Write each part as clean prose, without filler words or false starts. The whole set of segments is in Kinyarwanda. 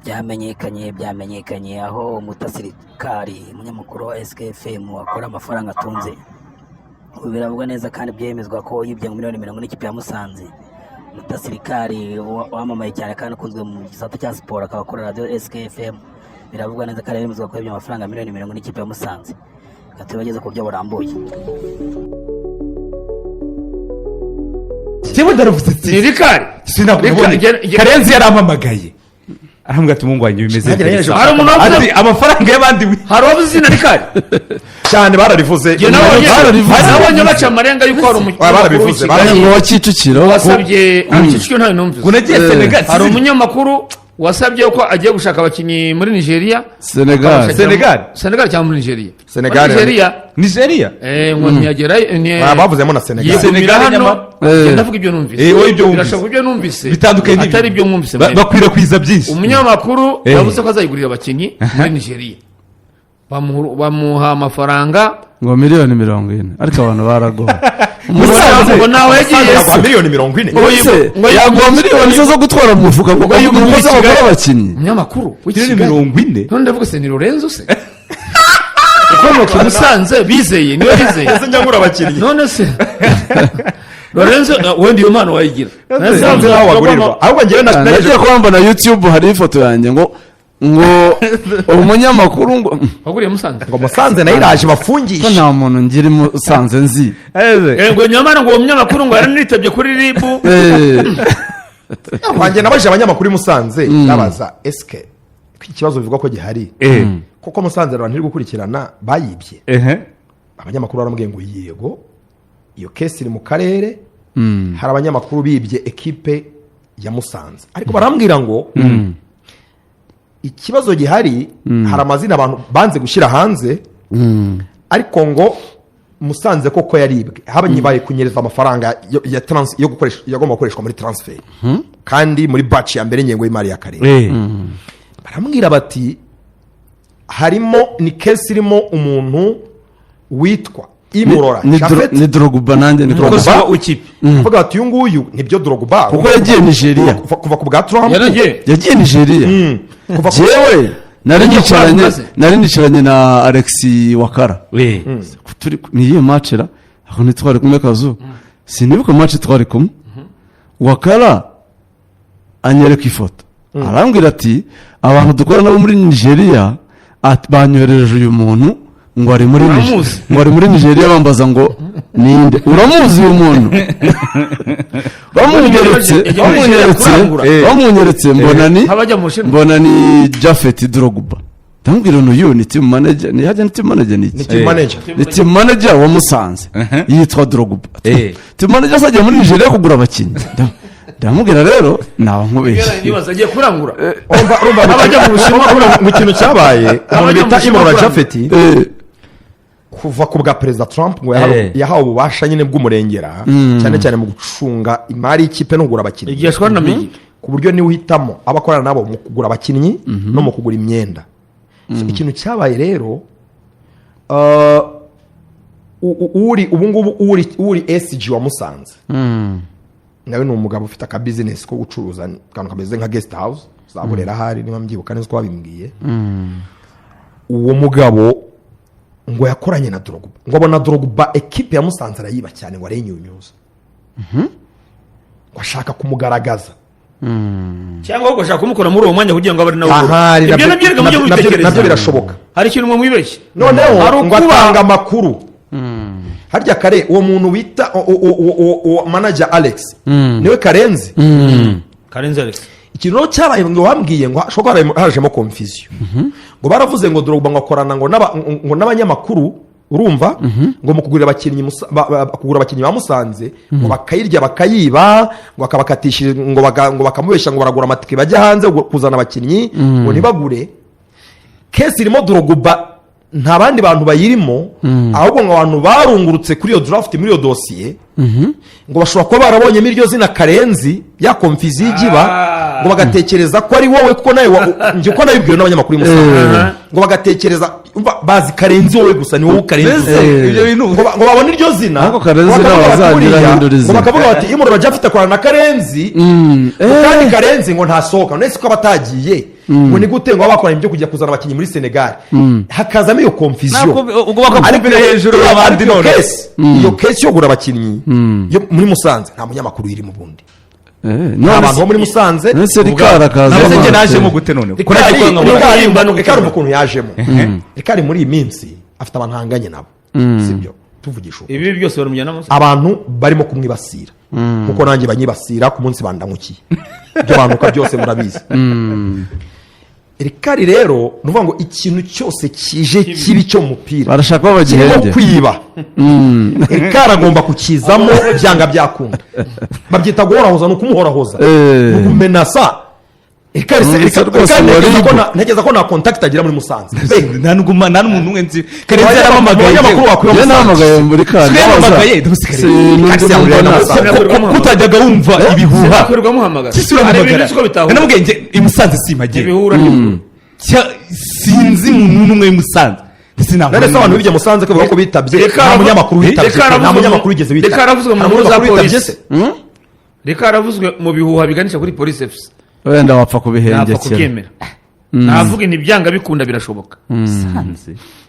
byamenyekanye aho umutasirikari umunyamakuru wa SKFM akora amafaranga atunze. Biravugwa neza kandi byemezwa ko yibye miliyoni 40 n'ikipe ya Musanze. Umutasirikari wamamaye cyane kandi ukunzwe mu gisata cya sport akaba akora radio SKFM. Biravugwa neza kandi byemezwa ko yibye amafaranga miliyoni 40 n'ikipe ya Musanze. Katubageze ku byo burambuye. Kibo daravuze sirikari sinakubona Karenzi yaramamagaye arambwa ati mungu wanyu bimeze hari umuntu ati amafaranga y'abandi hari wabuzina rikari cyane bararivuze nabonye baca amarenga yuko hari barabivuze ngo Kicukiro wasabye Kicukiro ntayo numvise unagiye Senegal hari umunyamakuru wasabye ko agiye gushaka abakinyi muri Nigeria Senegal cyangwa muri Nigeria Nigeria ngo ntiyagerayo bavuzemo na Senegal ndavuga ibyo numvise birashaka ibyo numvise bitandukanye atari ibyo mwumvise bakwirakwiza byinshi umunyamakuru yavuze ko azayigurira abakinyi muri Nigeria bamuha amafaranga ngo miliyoni 40 ariko abantu baragowe ngo nawe yagiye miliyoni 40 ngo yaguha miliyoni zo gutwara mu mufuka ngo yuguze abakinyi umunyamakuru miliyoni 40 none ndavuga se ni Lorenzo se uko mu Musanze bizeye niwe bizeye ese nyangura abakinyi none se Lorenzo wendi yo mano wayigira nasanze aho wagurirwa ahubwo ngiye nagiye kwamba na YouTube hari ifoto yanjye ngo umunyamakuru ngo waguriye Musanze ngo Musanze nayo iraje bafungisha ko nta muntu ngiri Musanze nzi ngo nyamara ngo umunyamakuru ngo yaranitabye kuri RIB wanjye nabaje abanyamakuru Musanze nabaza SK ikibazo bivuga ko gihari kuko Musanze abantu ntiri gukurikirana bayibye abanyamakuru baramubwiye ngo yego iyo case iri mu karere hari abanyamakuru bibye equipe ya Musanze ariko barambwira ngo ikibazo gihari hari amazina abantu banze gushyira hanze ariko ngo Musanze koko yaribwe habanyibaye kunyereza amafaranga yo gukoresha yagomba gukoreshwa muri transfer kandi muri batch ya mbere nyengo y'imari y'akarere barambwira bati harimo ni case irimo umuntu witwa Imurora ni Drogba nanjye ni Drogba uvuga ati uyu nguyu nibyo Drogba kuko yagiye Nigeria kuva ku bwa Trump yagiye Nigeria kuva jewe nari nicaranye na Alexis Wakara turi niyo matchera aho nitwari kumwe kazu sinibuka match twari kumwe Wakara anyereka ifoto arambwira ati abantu dukora nabo muri Nigeria banyohereje uyu muntu ngo ari muri Nigeria bambaza ngo ninde uramuzi uyu muntu bamunyeretse mbona ni Jafet Drogba ndambwira n'uyu ni team manager ni hajya ni team manager wa Musanze yitwa Drogba team manager sajya muri Nigeria kugura abakinyi ndamubwira rero nawe nkubeshye nibaza agiye kurangura abajya mu Bushinwa mu kintu cyabaye umuntu bita Imurora Jafet kuva ku bwa Perezida Trump ngo yahawe ububasha nyine bw'umurengera cyane mu gucunga imari y'ikipe no kugura abakinnyi igishwa na migi ku buryo ni uhitamo abakorana nabo mu kugura abakinnyi no mu kugura imyenda ikintu cyabaye rero uri SG wa Musanze nawe ni umugabo ufite aka business ko gucuruza kantu kameze nka guest house zaburera hari niba mbyibuka neza ko babimbwiye uwo mugabo ngo yakoranye na Drogba ngo abona Drogba equipe ya Musanze arayiba cyane ngo arenyunyuza ngo ashaka kumugaragaza cyangwa ngo ashaka kumukora muri uwo mwanya kugira ngo abari nawe ibyo nabyereka mu byo mubitekereza nabyo birashoboka hari ikintu mwibeshye noneho ngo atanga amakuru harya kare uwo muntu wita manager Alex niwe Karenzi Alex ikintu cyabaye ngo wambwiye ngo shoko harajemo confusion ngo baravuze ngo Drogba ngakorana ngo n'abanyamakuru urumva ngo mu kugura abakinnyi ba Musanze ngo bakayirya bakayiba ngo akabakatishije ngo bakamubeshya ngo baragura amatike bajya hanze kuzana abakinnyi ngo ntibagure case irimo Drogba nta bandi bantu bayirimo ahubwo ngo abantu barungurutse kuri iyo draft muri iyo dossier ngo bashobora kuba barabonye iryo zina Karenzi ya konfizi y'igiba ngo bagatekereza ko ari wowe kuko nawe nje ko nabibwiwe n'abanyamakuru Musanze ngo bagatekereza bazi Karenzi wowe gusa ni wowe Karenzi ibyo bintu ngo babone iryo zina ariko Karenzi nabazagira hinduriza ngo bakavuga bati Imurora Jafet akorana na Karenzi kandi Karenzi ngo ntasohoka nese ko abatagiye ngo ni gute ngo baba bakoranye ibyo kujya kuzana abakinnyi muri Senegal hakazamo iyo confusion ubwo bakakubwira hejuru abandi none iyo case yo kugura abakinnyi yo muri Musanze nta munyamakuru iri mu bundi none abantu bo muri Musanze nese rikara akaza nabese njye najemo gute none reka ukuntu yajemo reka ari muri iyi minsi afite abantu hanganye nabo sibyo tuvugisha ibi byose barumujyana munsi abantu barimo kumwibasira kuko nanjye banyibasira ku munsi bandamukiye ibyo banuka byose murabizi Rikari rero nuvuga ngo ikintu cyose kije kibi cyo mupira barashaka ko bagihende kwiba Rikari agomba kukizamo byanga byakunda babyita guhorahoza no kumuhorahoza kumenasa Rikari ntegeza ko na contact agira muri Musanze nta n'umuntu umwe nzi Karenzi yaramamagaye yaramamagaye muri Rikari yaramamagaye kutajyaga wumva ibihuha namubwenge i Musanze simagere sinzi umuntu n'umwe i Musanze none se abantu bijya Musanze ko bavuga ko bitabye nta munyamakuru wigeze witabye Rikari aravuzwe mu nkuru za polisi Rikari aravuzwe mu bihuha biganisha kuri police FC wenda wapfa kubihengekera navuga ni byanga bikunda birashoboka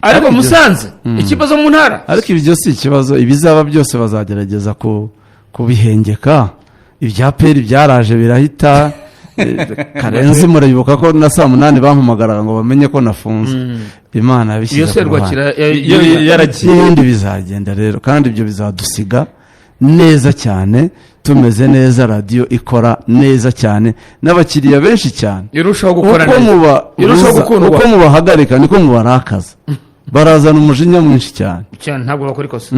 ariko Musanze ikibazo mu ntara ariko ibi byose ikibazo ibizaba byose bazagerageza kubihengeka ibya peri byaraje birahita Karenzi murayibuka ko na saa 8 bampamagaraga ngo bamenye ko nafunze Imana yabishyize ku ruhande bizagenda rero kandi ibyo bizadusiga neza cyane tumeze neza radio ikora neza cyane n'abakiriya benshi cyane irushaho gukora neza uko mubahagarika niko mubarakaza barazana umujinya mwinshi cyane ntabwo bakora ikosa